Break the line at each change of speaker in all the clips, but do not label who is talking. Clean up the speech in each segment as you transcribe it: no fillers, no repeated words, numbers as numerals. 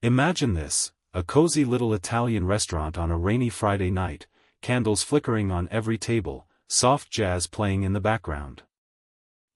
Imagine this, a cozy little Italian restaurant on a rainy Friday night, candles flickering on every table, soft jazz playing in the background.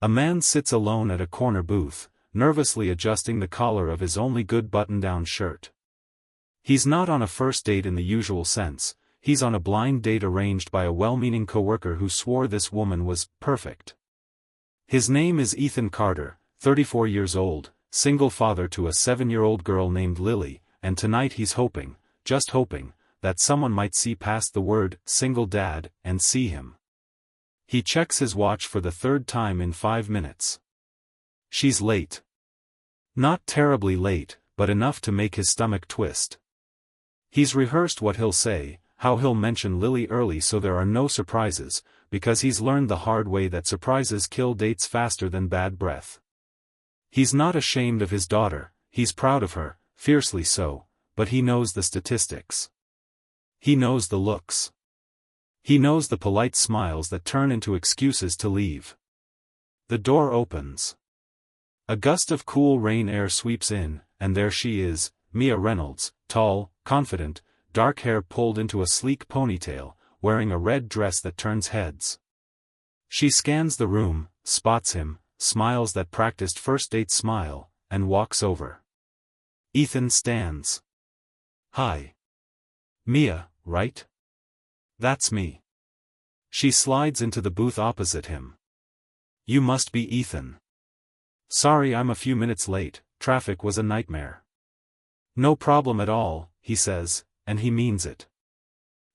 A man sits alone at a corner booth, nervously adjusting the collar of his only good button-down shirt. He's not on a first date in the usual sense, he's on a blind date arranged by a well-meaning coworker who swore this woman was perfect. His name is Ethan Carter, 34 years old, single father to a 7-year-old girl named Lily, and tonight he's hoping, just hoping, that someone might see past the word single dad and see him. He checks his watch for the third time in 5 minutes. She's late. Not terribly late, but enough to make his stomach twist. He's rehearsed what he'll say, how he'll mention Lily early so there are no surprises, because he's learned the hard way that surprises kill dates faster than bad breath. He's not ashamed of his daughter, he's proud of her, fiercely so, but he knows the statistics. He knows the looks. He knows the polite smiles that turn into excuses to leave. The door opens. A gust of cool rain air sweeps in, and there she is, Mia Reynolds, tall, confident, dark hair pulled into a sleek ponytail, wearing a red dress that turns heads. She scans the room, spots him, smiles that practiced first date smile, and walks over. Ethan stands. "Hi. Mia, right? That's me." She slides into the booth opposite him. "You must be Ethan." "Sorry I'm a few minutes late, traffic was a nightmare." "No problem at all," he says, and he means it.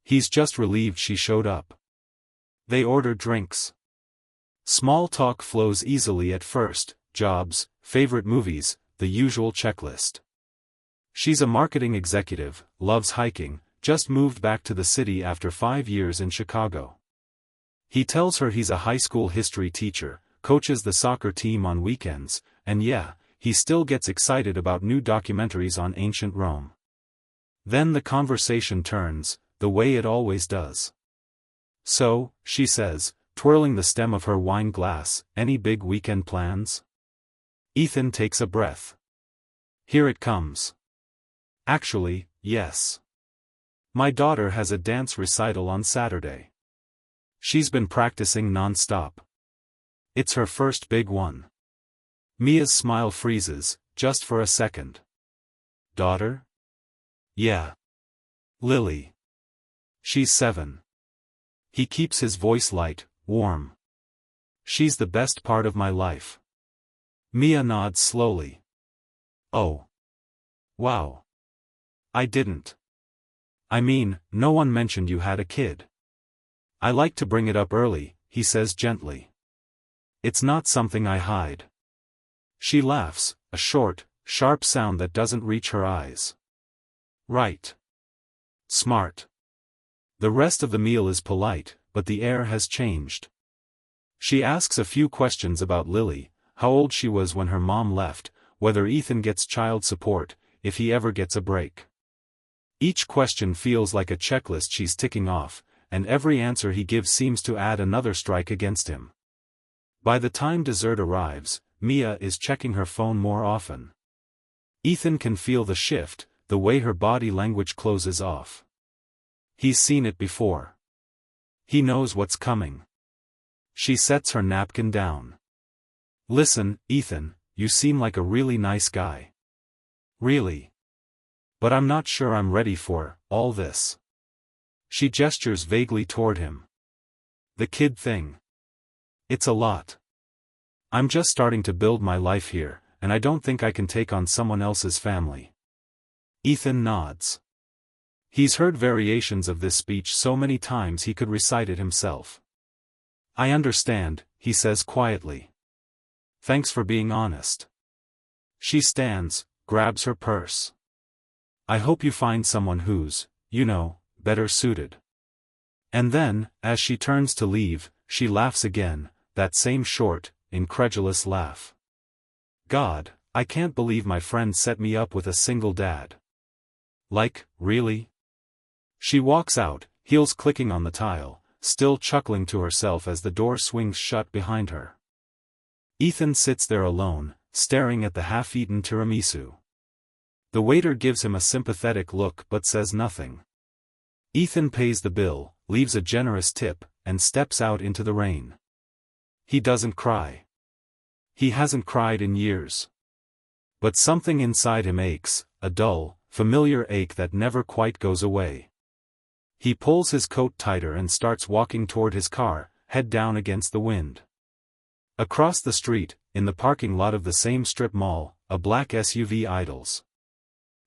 He's just relieved she showed up. They order drinks. Small talk flows easily at first, jobs, favorite movies, the usual checklist. She's a marketing executive, loves hiking, just moved back to the city after 5 years in Chicago. He tells her he's a high school history teacher, coaches the soccer team on weekends, and yeah, he still gets excited about new documentaries on ancient Rome. Then the conversation turns, the way it always does. "So," she says, twirling the stem of her wine glass, "any big weekend plans?" Ethan takes a breath. "Here it comes. Actually, yes. My daughter has a dance recital on Saturday. She's been practicing non-stop. It's her first big one." Mia's smile freezes, just for a second. "Daughter?" "Yeah. Lily. She's 7. He keeps his voice light, warm. "She's the best part of my life." Mia nods slowly. "Oh. Wow. I didn't. I mean, no one mentioned you had a kid." "I like to bring it up early," he says gently. "It's not something I hide." She laughs, a short, sharp sound that doesn't reach her eyes. "Right. Smart." The rest of the meal is polite, but the air has changed. She asks a few questions about Lily, how old she was when her mom left, whether Ethan gets child support, if he ever gets a break. Each question feels like a checklist she's ticking off, and every answer he gives seems to add another strike against him. By the time dessert arrives, Mia is checking her phone more often. Ethan can feel the shift, the way her body language closes off. He's seen it before. He knows what's coming. She sets her napkin down. "Listen, Ethan, you seem like a really nice guy." "Really? But I'm not sure I'm ready for all this." She gestures vaguely toward him. "The kid thing. It's a lot. I'm just starting to build my life here, and I don't think I can take on someone else's family." Ethan nods. He's heard variations of this speech so many times he could recite it himself. "I understand," he says quietly. "Thanks for being honest." She stands, grabs her purse. "I hope you find someone who's, better suited." And then, as she turns to leave, she laughs again, that same short, incredulous laugh. "God, I can't believe my friend set me up with a single dad. Like, really?" She walks out, heels clicking on the tile, still chuckling to herself as the door swings shut behind her. Ethan sits there alone, staring at the half-eaten tiramisu. The waiter gives him a sympathetic look but says nothing. Ethan pays the bill, leaves a generous tip, and steps out into the rain. He doesn't cry. He hasn't cried in years. But something inside him aches, a dull, familiar ache that never quite goes away. He pulls his coat tighter and starts walking toward his car, head down against the wind. Across the street, in the parking lot of the same strip mall, a black SUV idles.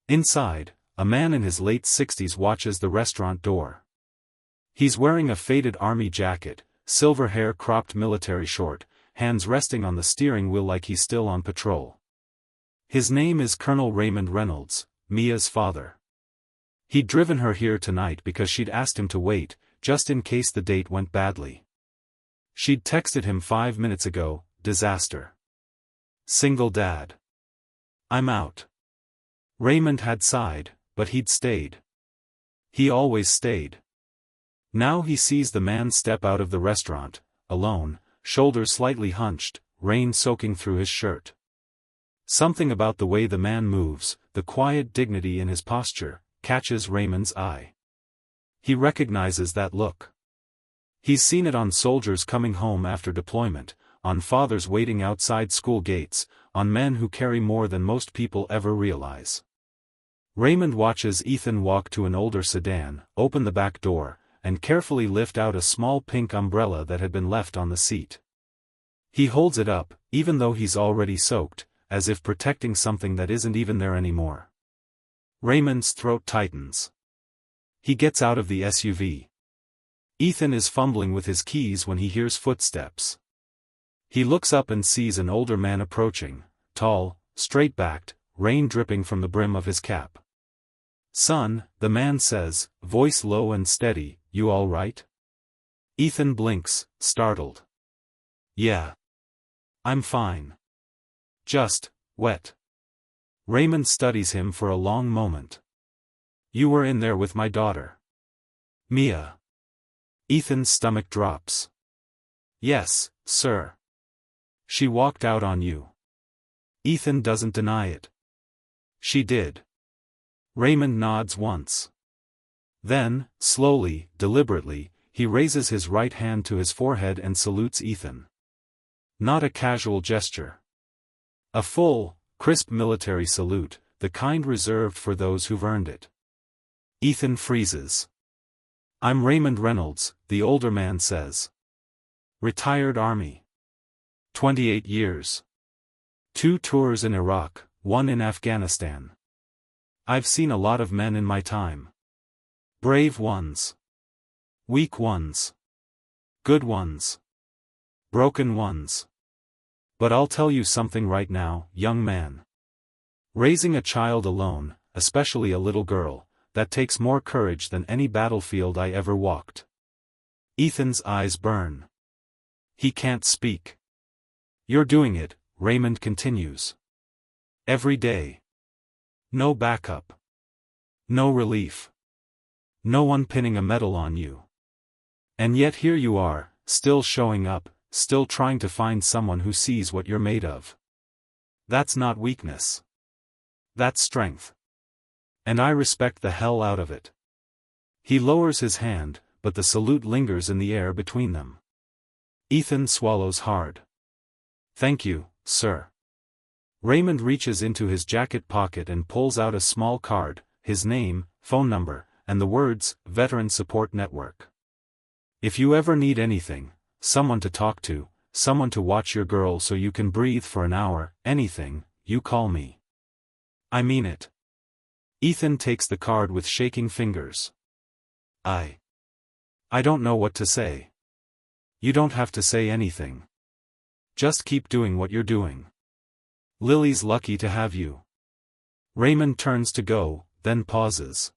Inside, a man in his late 60s watches the restaurant door. He's wearing a faded army jacket, silver hair cropped military short, hands resting on the steering wheel like he's still on patrol. His name is Colonel Raymond Reynolds, Mia's father. He'd driven her here tonight because she'd asked him to wait, just in case the date went badly. She'd texted him 5 minutes ago, disaster. Single dad. I'm out. Raymond had sighed, but he'd stayed. He always stayed. Now he sees the man step out of the restaurant, alone, shoulders slightly hunched, rain soaking through his shirt. Something about the way the man moves, the quiet dignity in his posture, catches Raymond's eye. He recognizes that look. He's seen it on soldiers coming home after deployment, on fathers waiting outside school gates, on men who carry more than most people ever realize. Raymond watches Ethan walk to an older sedan, open the back door, and carefully lift out a small pink umbrella that had been left on the seat. He holds it up, even though he's already soaked, as if protecting something that isn't even there anymore. Raymond's throat tightens. He gets out of the SUV. Ethan is fumbling with his keys when he hears footsteps. He looks up and sees an older man approaching, tall, straight-backed, rain dripping from the brim of his cap. "Son," the man says, voice low and steady, "you all right?" Ethan blinks, startled. "Yeah. I'm fine. Just, wet." Raymond studies him for a long moment. "You were in there with my daughter. Mia." Ethan's stomach drops. "Yes, sir. She walked out on you." Ethan doesn't deny it. "She did." Raymond nods once. Then, slowly, deliberately, he raises his right hand to his forehead and salutes Ethan. Not a casual gesture. A full, crisp military salute, the kind reserved for those who've earned it. Ethan freezes. "I'm Raymond Reynolds," the older man says. "Retired Army. 28 years. 2 tours in Iraq, 1 in Afghanistan. I've seen a lot of men in my time. Brave ones. Weak ones. Good ones. Broken ones. But I'll tell you something right now, young man. Raising a child alone, especially a little girl, that takes more courage than any battlefield I ever walked." Ethan's eyes burn. He can't speak. "You're doing it," Raymond continues. "Every day. No backup. No relief. No one pinning a medal on you. And yet here you are, still showing up, still trying to find someone who sees what you're made of. That's not weakness. That's strength. And I respect the hell out of it." He lowers his hand, but the salute lingers in the air between them. Ethan swallows hard. "Thank you, sir." Raymond reaches into his jacket pocket and pulls out a small card, his name, phone number, and the words, Veteran Support Network. "If you ever need anything, someone to talk to, someone to watch your girl so you can breathe for an hour, anything, you call me." "I mean it." Ethan takes the card with shaking fingers. I don't know what to say." "You don't have to say anything. Just keep doing what you're doing. Lily's lucky to have you." Raymond turns to go, then pauses.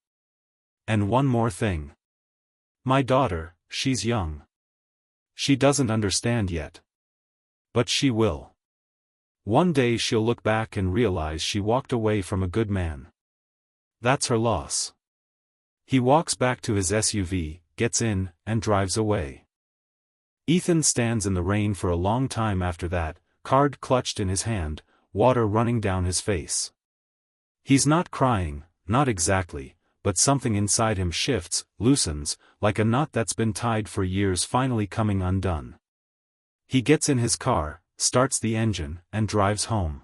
"And one more thing. My daughter, she's young. She doesn't understand yet. But she will. One day she'll look back and realize she walked away from a good man. That's her loss." He walks back to his SUV, gets in, and drives away. Ethan stands in the rain for a long time after that, card clutched in his hand, water running down his face. He's not crying, not exactly, but something inside him shifts, loosens, like a knot that's been tied for years finally coming undone. He gets in his car, starts the engine, and drives home.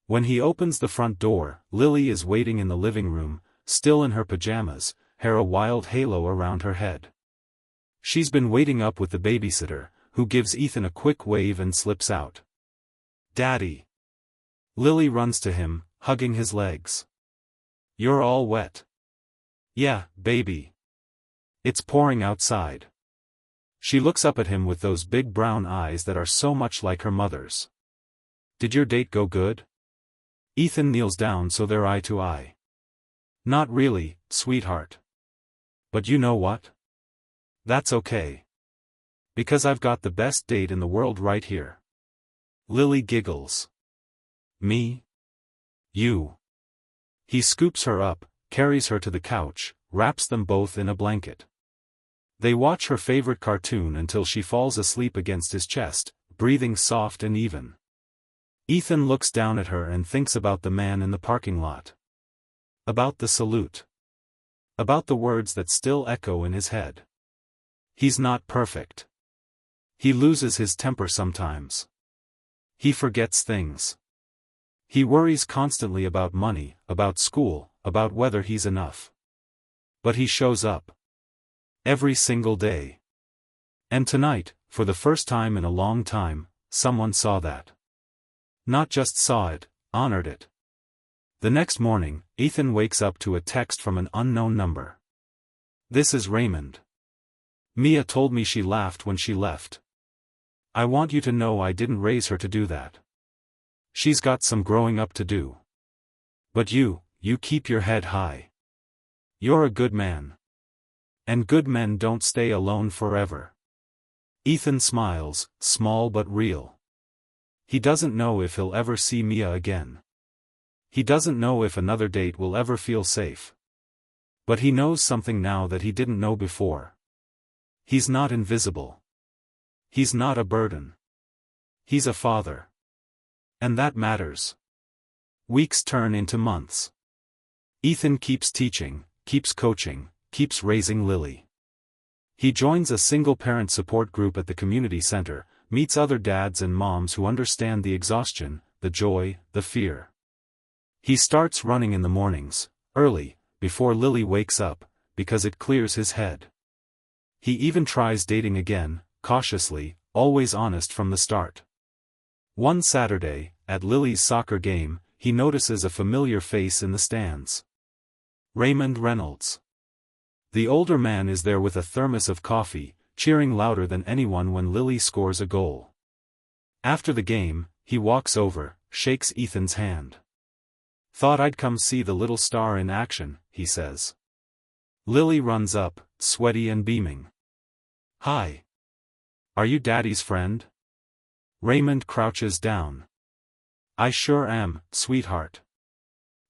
When he opens the front door, Lily is waiting in the living room, still in her pajamas, hair a wild halo around her head. She's been waiting up with the babysitter, who gives Ethan a quick wave and slips out. "Daddy!" Lily runs to him, hugging his legs. "You're all wet." "Yeah, baby. It's pouring outside." She looks up at him with those big brown eyes that are so much like her mother's. "Did your date go good?" Ethan kneels down so they're eye to eye. "Not really, sweetheart. But you know what? That's okay. Because I've got the best date in the world right here." Lily giggles. "Me? You?" He scoops her up, carries her to the couch, wraps them both in a blanket. They watch her favorite cartoon until she falls asleep against his chest, breathing soft and even. Ethan looks down at her and thinks about the man in the parking lot. About the salute. About the words that still echo in his head. He's not perfect. He loses his temper sometimes. He forgets things. He worries constantly about money, about school, about whether he's enough. But he shows up. Every single day. And tonight, for the first time in a long time, someone saw that. Not just saw it, honored it. The next morning, Ethan wakes up to a text from an unknown number. "This is Raymond. Mia told me she laughed when she left. I want you to know I didn't raise her to do that. She's got some growing up to do. But you keep your head high. You're a good man. And good men don't stay alone forever." Ethan smiles, small but real. He doesn't know if he'll ever see Mia again. He doesn't know if another date will ever feel safe. But he knows something now that he didn't know before. He's not invisible. He's not a burden. He's a father. And that matters. Weeks turn into months. Ethan keeps teaching, keeps coaching, keeps raising Lily. He joins a single-parent support group at the community center, meets other dads and moms who understand the exhaustion, the joy, the fear. He starts running in the mornings, early, before Lily wakes up, because it clears his head. He even tries dating again, cautiously, always honest from the start. One Saturday, at Lily's soccer game, he notices a familiar face in the stands. Raymond Reynolds. The older man is there with a thermos of coffee, cheering louder than anyone when Lily scores a goal. After the game, he walks over, shakes Ethan's hand. "Thought I'd come see the little star in action," he says. Lily runs up, sweaty and beaming. "Hi. Are you Daddy's friend?" Raymond crouches down. "I sure am, sweetheart.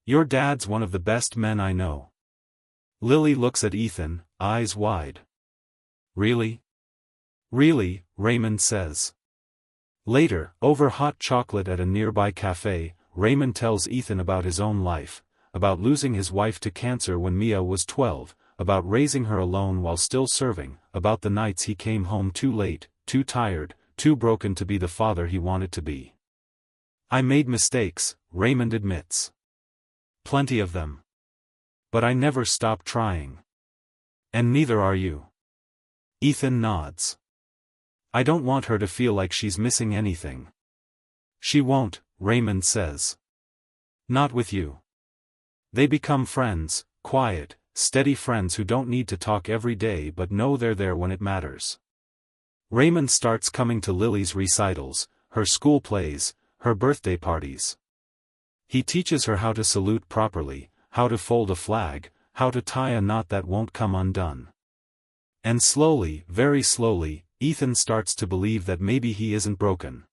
Your dad's one of the best men I know." Lily looks at Ethan, eyes wide. "Really?" "Really," Raymond says. Later, over hot chocolate at a nearby cafe, Raymond tells Ethan about his own life, about losing his wife to cancer when Mia was 12, about raising her alone while still serving, about the nights he came home too late, too tired, too broken to be the father he wanted to be. "I made mistakes," Raymond admits. "Plenty of them. But I never stopped trying. And neither are you." Ethan nods. "I don't want her to feel like she's missing anything." "She won't," Raymond says. "Not with you." They become friends, quiet, steady friends who don't need to talk every day but know they're there when it matters. Raymond starts coming to Lily's recitals, her school plays, her birthday parties. He teaches her how to salute properly, how to fold a flag, how to tie a knot that won't come undone. And slowly, very slowly, Ethan starts to believe that maybe he isn't broken.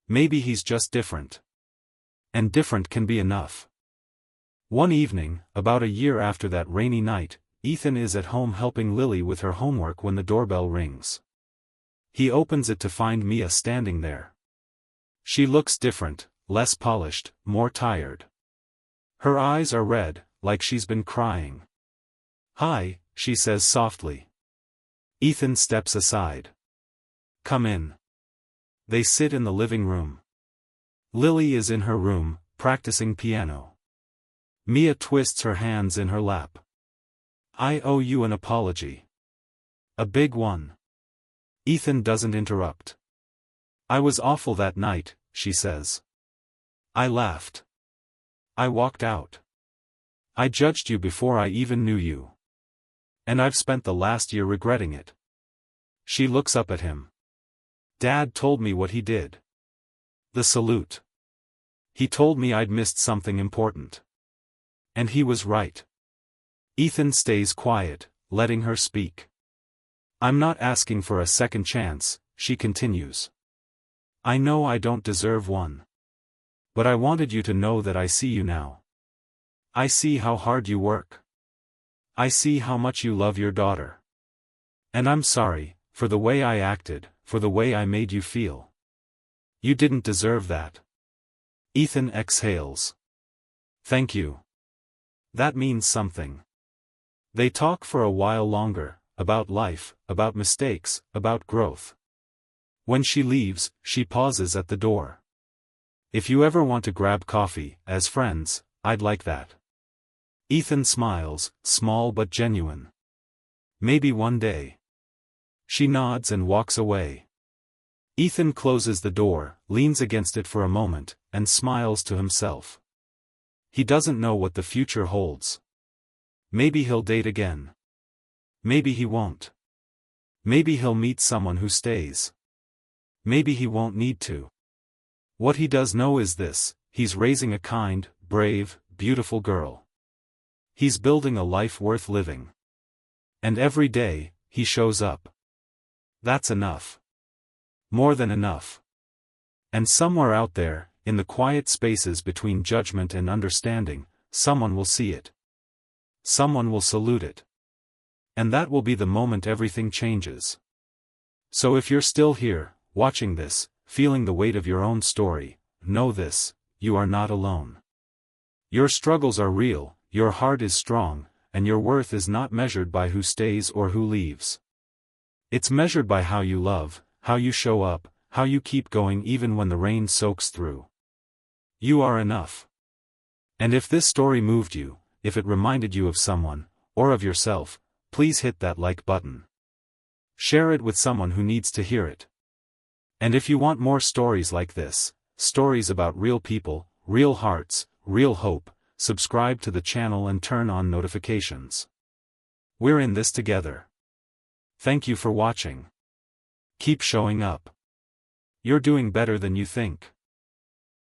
Maybe he's just different. And different can be enough. One evening, about a year after that rainy night, Ethan is at home helping Lily with her homework when the doorbell rings. He opens it to find Mia standing there. She looks different, less polished, more tired. Her eyes are red, like she's been crying. "Hi," she says softly. Ethan steps aside. "Come in." They sit in the living room. Lily is in her room, practicing piano. Mia twists her hands in her lap. "I owe you an apology. A big one." Ethan doesn't interrupt. "I was awful that night," she says. "I laughed. I walked out. I judged you before I even knew you. And I've spent the last year regretting it." She looks up at him. "Dad told me what he did. The salute. He told me I'd missed something important. And he was right." Ethan stays quiet, letting her speak. "I'm not asking for a second chance," she continues. "I know I don't deserve one. But I wanted you to know that I see you now. I see how hard you work. I see how much you love your daughter. And I'm sorry, for the way I acted, for the way I made you feel. You didn't deserve that." Ethan exhales. "Thank you. That means something." They talk for a while longer, about life, about mistakes, about growth. When she leaves, she pauses at the door. "If you ever want to grab coffee, as friends, I'd like that." Ethan smiles, small but genuine. "Maybe one day." She nods and walks away. Ethan closes the door, leans against it for a moment, and smiles to himself. He doesn't know what the future holds. Maybe he'll date again. Maybe he won't. Maybe he'll meet someone who stays. Maybe he won't need to. What he does know is this: he's raising a kind, brave, beautiful girl. He's building a life worth living. And every day, he shows up. That's enough. More than enough. And somewhere out there, in the quiet spaces between judgment and understanding, someone will see it. Someone will salute it. And that will be the moment everything changes. So if you're still here, watching this, feeling the weight of your own story, know this: you are not alone. Your struggles are real, your heart is strong, and your worth is not measured by who stays or who leaves. It's measured by how you love, how you show up, how you keep going even when the rain soaks through. You are enough. And if this story moved you, if it reminded you of someone, or of yourself, please hit that like button. Share it with someone who needs to hear it. And if you want more stories like this, stories about real people, real hearts, real hope, subscribe to the channel and turn on notifications. We're in this together. Thank you for watching. Keep showing up. You're doing better than you think.